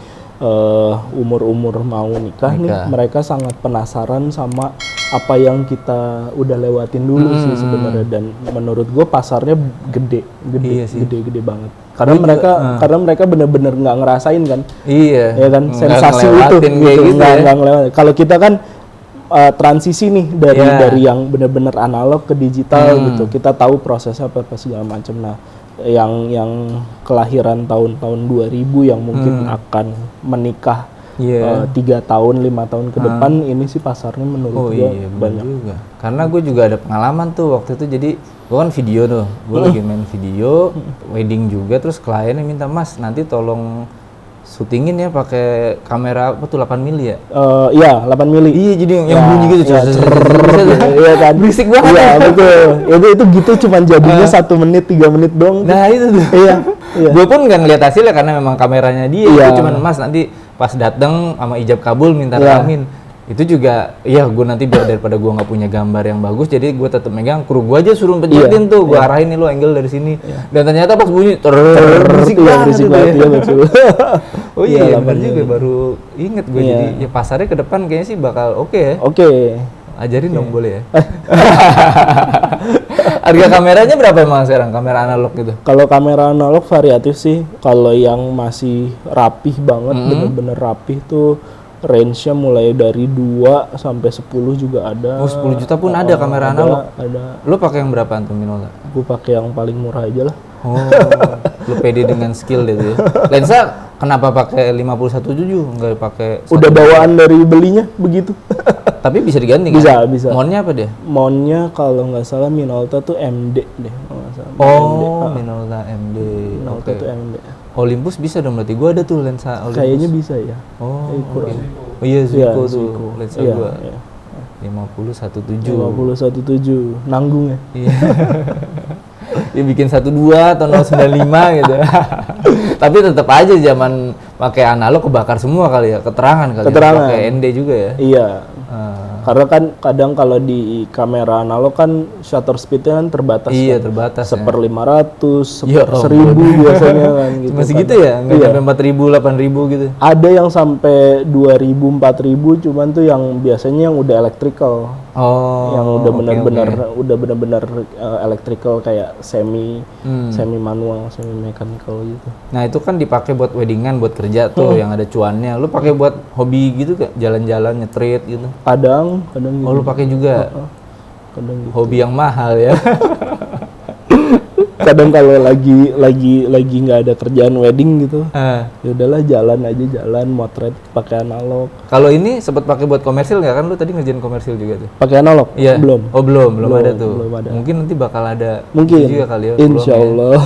umur-umur mau nikah nih, mereka sangat penasaran sama apa yang kita udah lewatin dulu sih sebenarnya, dan menurut gue pasarnya gede banget karena mereka bener-bener nggak ngerasain kan, ya kan, sensasi itu gitu, nggak ngelewatin. Kalau kita kan transisi nih dari yang bener-bener analog ke digital gitu, kita tahu prosesnya apa segala macam. Nah, yang kelahiran tahun-tahun 2000 yang mungkin akan menikah 3 tahun 5 tahun ke depan, ini sih pasarnya menurut gue banyak
juga. Karena gue juga ada pengalaman tuh waktu itu. Jadi gue kan video tuh, gue lagi main video wedding juga, terus kliennya minta, "Mas, nanti tolong syutingin ya pakai kamera apa tuh 8 mili ya?"
Iya, 8 mili.
Iya, jadi yang bunyi gitu.
Iya kan,
berisik banget.
Iya, betul. Itu gitu cuman jadinya 1 menit 3 menit dong.
Nah, itu tuh.
Iya.
Gue pun nggak ngeliat hasilnya karena memang kameranya dia. Itu cuman, "Mas, nanti pas dateng sama ijab kabul minta rekamin." Itu juga, ya gue nanti biar daripada gue nggak punya gambar yang bagus, jadi gue tetap megang, kru gue aja suruh pencet tuh, gue arahin nih lo angle dari sini. Dan ternyata pas bunyi berisik banget ya, betul. Oh iya, benar juga, baru inget gue. Jadi ya pasarnya ke depan kayaknya sih bakal oke ya.
Oke.
Ajarin dong boleh ya. Harga kameranya berapa emang sekarang, kamera analog gitu?
Kalau kamera analog variatif sih. Kalau yang masih rapih banget, bener-bener rapih tuh range-nya mulai dari 2 sampai 10 juga ada.
Oh, 10 juta pun ada kamera analog?
Ada.
Lo pakai yang berapaan tuh, Minolta?
Gue pakai yang paling murah aja lah.
Oh, lo pede dengan skill gitu ya. Lensa kenapa pakai 51.7 nggak pakai?
Udah bawaan dari belinya begitu.
Tapi bisa diganti kan?
Bisa.
Mountnya apa dia?
Mountnya kalau nggak salah Minolta tuh MD deh. Kalau nggak salah.
Minolta MD.
Minolta tuh MD.
Olympus bisa dong, berarti gua ada tuh lensa Olympus.
Kayaknya bisa ya.
Kurang. Oh iya, Zuiko tuh lensa gua. 50-17.
50-17 nanggung ya.
Iya. Dia bikin 12 atau 095 gitu. Tapi tetap aja zaman pakai analog kebakar semua kali ya, keterangan kali. Pakai ND juga ya.
Iya. Karena kan kadang kalau di kamera analog kan shutter speed-nya kan terbatas.
Iya, terbatas.
1/500, 1/1000 biasanya kan gitu.
Masih gitu ya? Nggak sampai 4.000, 8.000 gitu?
Ada yang sampai 2.000, 4.000, cuman tuh yang biasanya yang udah electrical. Yang udah benar-benar electrical, kayak semi manual, semi mechanical gitu.
Nah, itu kan dipakai buat weddingan, buat kerja tuh yang ada cuannya. Lu pakai buat hobi gitu gak? Jalan-jalan, nge-treat gitu?
Kadang gitu.
Oh, lu pakai juga?
Kadang gitu.
Hobi yang mahal ya.
Kadang kalau lagi nggak ada kerjaan wedding gitu, ya udahlah jalan motret pakai analog.
Kalau ini sempat pakai buat komersil nggak, kan lu tadi ngerjain komersil juga tuh?
Pakai analog?
Iya.
Belum.
Oh belum ada tuh.
Belum ada.
Mungkin nanti bakal ada.
Mungkin.
Juga kali ya.
Insya Allah.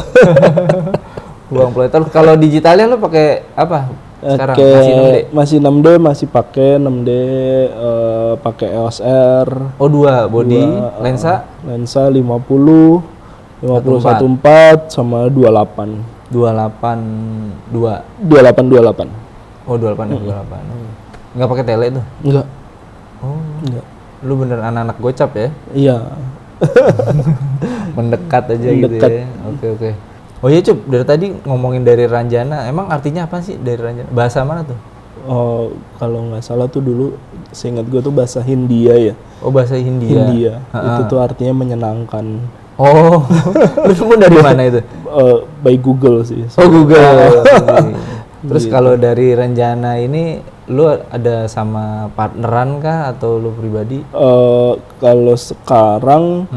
Uang peluang. Kalau digitalnya lu pakai apa? Sekarang
masih 6D, masih pakai 6D, pakai EOS R.
Oh 2 body, lensa
50 1.4 sama 28.
28. Oh 28 ya, 28. Nggak pakai tele tuh?
Enggak.
Oh. Enggak. Lu bener anak-anak gocap ya?
Iya.
Mendekat aja gitu ya. Oke. Oh iya Cup, dari tadi ngomongin dari Ranjana, emang artinya apa sih dari Ranjana? Bahasa mana tuh?
Oh, kalau nggak salah tuh dulu, seingat gue tuh bahasa Hindia ya.
Oh, bahasa Hindia.
Itu tuh artinya menyenangkan.
Oh, lu nemu dari mana itu?
By Google sih.
Oh, Google. Terus kalau dari Ranjana ini, lu ada sama partneran kah atau lu pribadi?
Kalau sekarang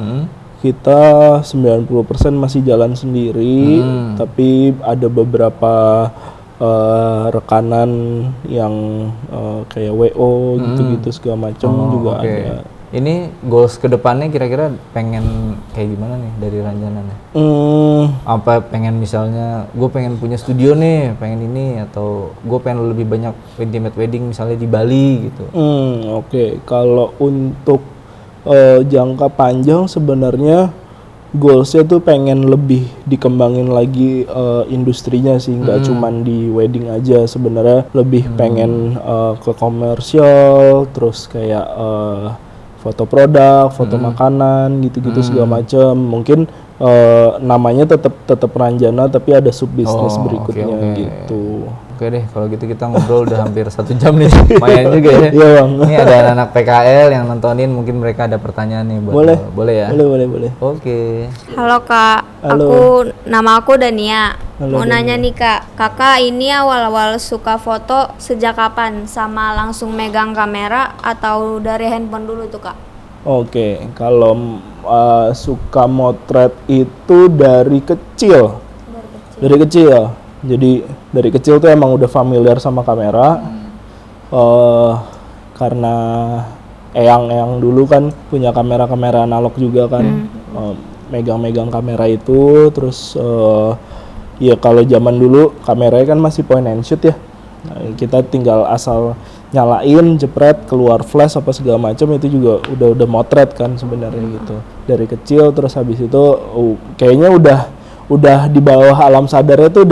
kita 90% masih jalan sendiri, tapi ada beberapa rekanan yang kayak WO gitu-gitu segala macam juga ada.
Ini goals kedepannya kira-kira pengen kayak gimana nih dari Ranjana nih? Apa pengen misalnya gue pengen punya studio nih, pengen ini, atau gue pengen lebih banyak intimate wedding misalnya di Bali gitu?
Oke. Kalau untuk jangka panjang sebenarnya goalsnya tuh pengen lebih dikembangin lagi industrinya sih, nggak cuman di wedding aja. Sebenarnya lebih pengen ke komersial, terus kayak foto produk, foto makanan, gitu-gitu segala macam. Mungkin namanya tetap Ranjana tapi ada sub bisnis berikutnya
oke.
gitu.
Oke deh, kalau gitu kita ngobrol udah hampir 1 jam nih. Lumayan juga ya.
Iya bang.
Ini ada anak-anak PKL yang nontonin, mungkin mereka ada pertanyaan nih buat
Boleh.
lo. Boleh ya?
Boleh.
Oke.
Halo Kak,
Halo.
nama aku Dania.
Halo,
Mau nanya nih Kak, Kakak ini awal-awal suka foto sejak kapan? Sama langsung megang kamera atau dari handphone dulu tuh Kak?
Oke, kalau suka motret itu dari kecil. Dari kecil. Jadi dari kecil tuh emang udah familiar sama kamera. Karena eyang dulu kan punya kamera analog juga kan. Megang-megang kamera itu, terus ya kalau zaman dulu kameranya kan masih point and shoot ya. Nah, kita tinggal asal nyalain, jepret, keluar flash apa segala macam, itu juga udah motret kan sebenarnya gitu. Dari kecil, terus habis itu kayaknya udah di bawah alam sadarnya tuh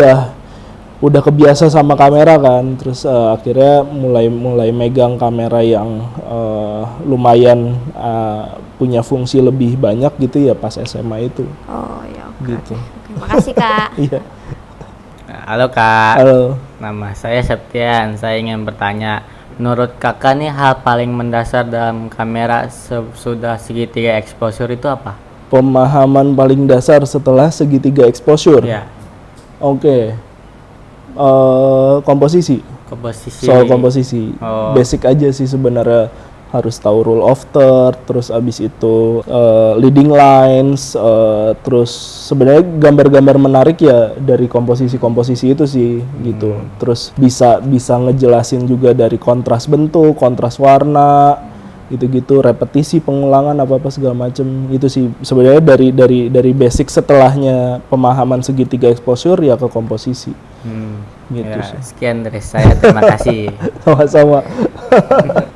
udah kebiasa sama kamera kan. Terus akhirnya mulai megang kamera yang lumayan punya fungsi lebih banyak gitu ya pas SMA itu.
Oh ya oke.
Gitu.
Oke, makasih Kak.
Iya.
Halo Kak,
Halo.
nama saya Septian. Saya ingin bertanya, menurut Kakak nih hal paling mendasar dalam kamera sudah segitiga exposure itu apa?
Pemahaman paling dasar setelah segitiga exposure.
Ya,
Oke. Komposisi.
komposisi.
Soal komposisi.
Oh.
Basic aja sih sebenarnya. Harus tahu rule of third, terus abis itu leading lines, terus sebenarnya gambar-gambar menarik ya dari komposisi-komposisi itu sih gitu. Terus bisa ngejelasin juga dari kontras bentuk, kontras warna, gitu-gitu, repetisi, pengulangan apa segala macem. Itu sih sebenarnya dari basic setelahnya pemahaman segitiga exposure ya ke komposisi. Gitu
Ya,
sih.
sekian dari saya, terima kasih.
Sama-sama.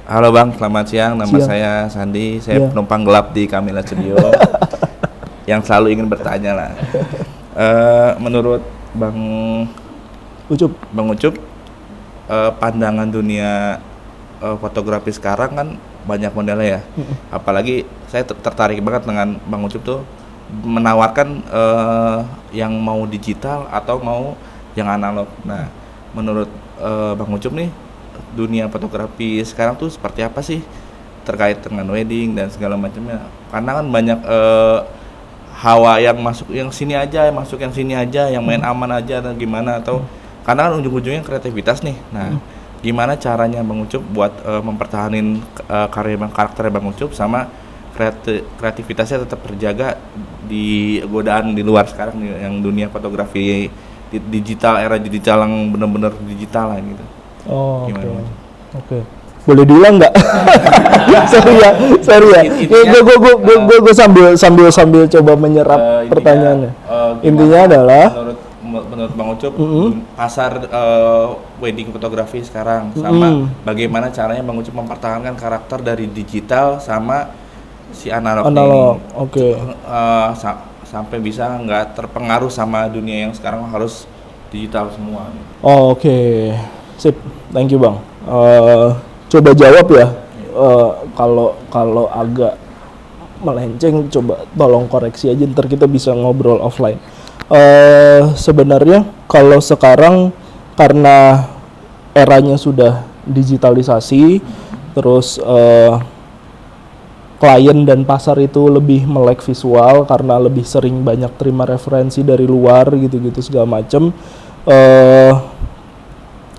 Halo Bang, selamat siang. Nama
Siang.
saya Sandi. Saya
Iya.
penumpang gelap di Camilla Studio yang selalu ingin bertanya lah. Menurut Bang
Ucup.
Pandangan dunia fotografi sekarang kan banyak modelnya ya. Apalagi saya tertarik banget dengan Bang Ucup tuh menawarkan yang mau digital atau mau yang analog. Nah, menurut Bang Ucup nih, dunia fotografi sekarang tuh seperti apa sih terkait dengan wedding dan segala macamnya? Karena kan banyak hawa yang masuk yang sini aja, masuk yang sini aja, yang main aman aja atau gimana, atau karena kan ujung-ujungnya kreativitas nih. Nah, gimana caranya Bang Ucup buat mempertahankan karakter Bang Ucup sama kreativitasnya tetap terjaga di godaan di luar sekarang nih, yang dunia fotografi digital, era digital yang benar-benar digital lah gitu.
Oh, oke.
Gimana, Mas?
Oke. Boleh diulang nggak? sorry ya. Gue sambil coba menyerap pertanyaannya. Intinya adalah
menurut Bang Ucup pasar wedding fotografi sekarang sama bagaimana caranya Bang Ucup mempertahankan karakter dari digital sama si analog
oke.
sampai bisa nggak terpengaruh sama dunia yang sekarang harus digital semua.
Oh, oke. Sip. Thank you, Bang. Coba jawab ya. Kalau agak melenceng, coba tolong koreksi aja, ntar kita bisa ngobrol offline. Sebenarnya kalau sekarang karena eranya sudah digitalisasi, terus klien dan pasar itu lebih melek visual karena lebih sering banyak terima referensi dari luar gitu-gitu segala macem.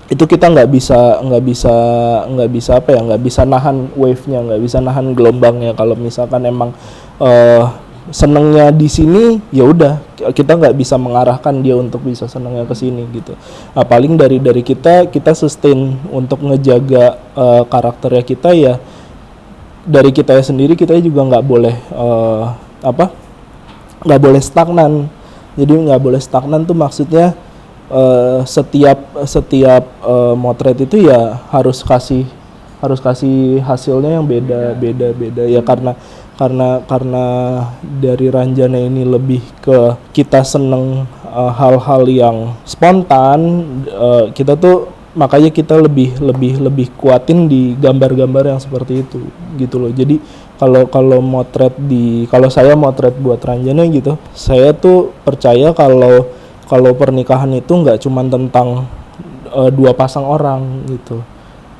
Itu kita nggak bisa nahan wave-nya, nggak bisa nahan gelombangnya. Kalau misalkan emang senengnya di sini, ya udah kita nggak bisa mengarahkan dia untuk bisa senengnya ke sini gitu. Nah, paling dari kita sustain untuk ngejaga karakternya kita ya dari kita sendiri. Kita juga nggak boleh nggak boleh stagnan. Jadi nggak boleh stagnan tuh maksudnya setiap motret itu ya harus kasih hasilnya yang beda ya, karena dari Ranjana ini lebih ke kita seneng hal-hal yang spontan. Kita tuh makanya kita lebih kuatin di gambar-gambar yang seperti itu gitu loh. Jadi kalau kalau saya motret buat Ranjana gitu, saya tuh percaya kalau pernikahan itu nggak cuma tentang dua pasang orang gitu,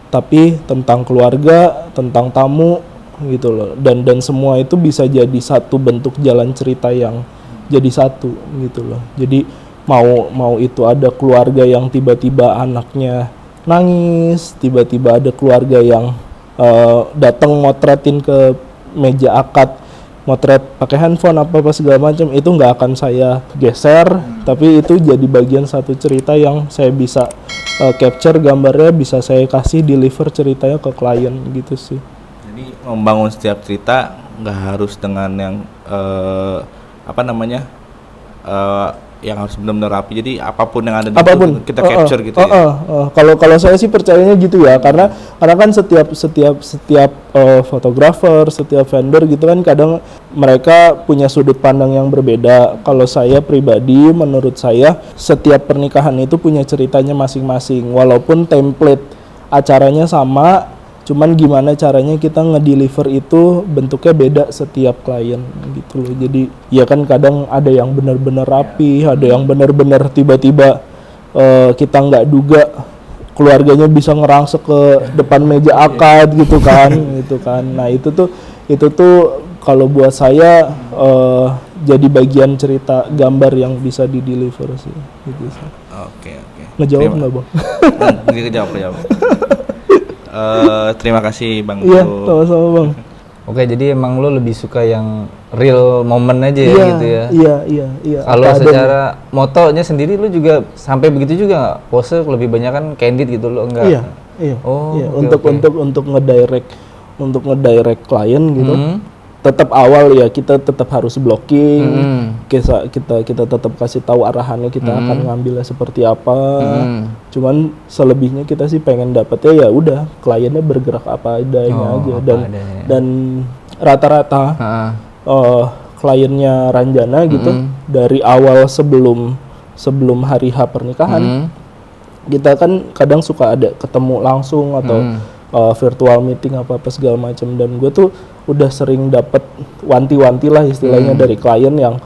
tapi tentang keluarga, tentang tamu gitu loh, dan semua itu bisa jadi satu bentuk jalan cerita yang jadi satu gitu loh. Jadi mau itu ada keluarga yang tiba-tiba anaknya nangis, tiba-tiba ada keluarga yang datang motretin ke meja akad, motret pakai handphone apa segala macam, itu nggak akan saya geser, tapi itu jadi bagian satu cerita yang saya bisa capture gambarnya, bisa saya kasih deliver ceritanya ke klien gitu sih.
Jadi membangun setiap cerita nggak harus dengan yang yang harus benar-benar rapi. Jadi apapun yang ada di itu kita capture gitu ya.
Kalau saya sih percayanya gitu ya, karena kan setiap fotografer, setiap vendor gitu kan kadang mereka punya sudut pandang yang berbeda. Kalau saya pribadi, menurut saya setiap pernikahan itu punya ceritanya masing-masing, walaupun template acaranya sama, cuman gimana caranya kita ngedeliver itu bentuknya beda setiap klien gitu loh. Jadi ya kan kadang ada yang benar-benar rapi, ada yang benar-benar tiba-tiba kita nggak duga keluarganya bisa ngerangsek ke depan meja akad gitu kan. Nah itu tuh kalau buat saya jadi bagian cerita gambar yang bisa dideliver sih gitu sih.
Oke.
Ngejawab nggak Bang?
Kejawab. Terima kasih Bang.
Iya, sama-sama Bang.
Oke, jadi emang lo lebih suka yang real moment aja ya gitu ya?
Iya.
Kalau secara motonya sendiri lo juga sampai begitu juga nggak? Pose lebih banyak kan candid gitu lo enggak?
Iya.
Oh,
iya.
oke.
Untuk ngedirect klien gitu. Tetap awal ya kita tetap harus blocking. Kita tetap kasih tahu arahannya, kita akan ngambilnya seperti apa. Cuman selebihnya kita sih pengen dapetnya ya udah kliennya bergerak apa adanya aja, dan rata-rata kliennya Ranjana gitu dari awal sebelum hari H pernikahan kita kan kadang suka ada ketemu langsung atau virtual meeting apa segala macam, dan gue tuh udah sering dapet wanti-wanti lah istilahnya dari klien yang,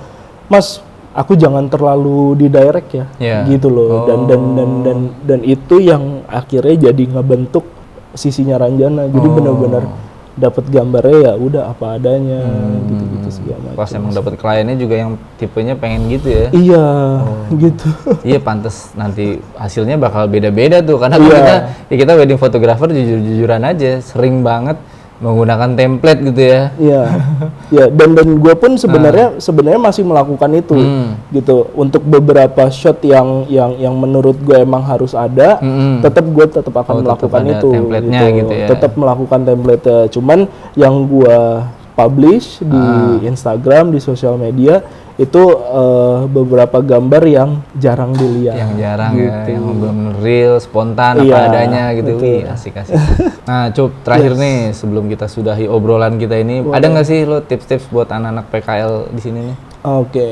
Mas, aku jangan terlalu di direct ya, gitu loh. Dan itu yang akhirnya jadi ngebentuk sisinya Ranjana. Jadi benar-benar dapat gambarnya ya udah apa adanya, gitu segala macam.
Pas emang dapat kliennya juga yang tipenya pengen gitu ya?
Iya, gitu.
Iya, pantes nanti hasilnya bakal beda-beda tuh, karena kita wedding photographer jujur-jujuran aja sering banget menggunakan template gitu ya. Iya, dan gue pun sebenarnya masih melakukan itu gitu. Untuk beberapa shot yang menurut gue emang harus ada, tetap akan melakukan itu gitu ya. Tetap melakukan template. Cuman yang gue publish di Instagram, di sosial media itu beberapa gambar yang jarang dilihat. Yang jarang gitu. Yang benar-benar real, spontan, apa adanya gitu. Wih, asik. Nah, Cup, terakhir nih sebelum kita sudahi obrolan kita ini, ada nggak sih lo tips-tips buat anak-anak PKL di sini nih? Oke.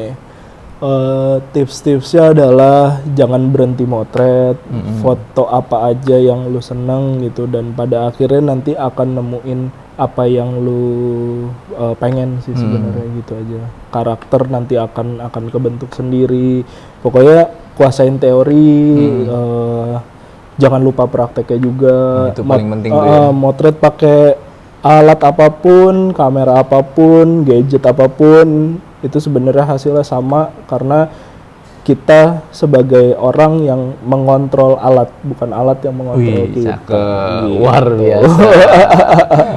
Tips-tipsnya adalah jangan berhenti motret, foto apa aja yang lu seneng gitu, dan pada akhirnya nanti akan nemuin apa yang lu pengen sih sebenarnya gitu aja. Karakter nanti akan kebentuk sendiri. Pokoknya kuasain teori, jangan lupa prakteknya juga. Itu paling penting tuh ya. Motret pakai alat apapun, kamera apapun, gadget apapun, itu sebenarnya hasilnya sama, karena kita sebagai orang yang mengontrol alat, bukan alat yang mengontrol kita. Luar biasa.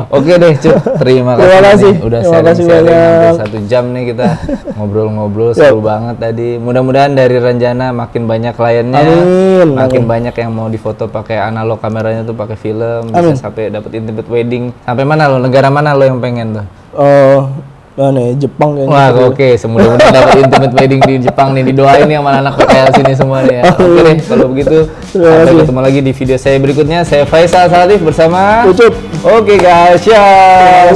Oke deh, Cuk. Terima kasih. Udah sharing-sharing hampir 1 jam nih kita ngobrol-ngobrol, seru banget tadi. Mudah-mudahan dari Ranjana makin banyak kliennya, makin banyak yang mau difoto pakai analog kameranya tuh pakai film, bisa sampai dapat intimate wedding. Sampai mana lo? Negara mana lo yang pengen tuh? Jepang kayaknya. Wah, oke. Semudah-mudahan dapat intimate wedding di Jepang nih. Didoain nih sama anak PKL sini semua nih ya. Oke deh, kalau begitu sampai ketemu lagi di video saya berikutnya. Saya Faisal Salif bersama Ucup. Oke guys, ciao.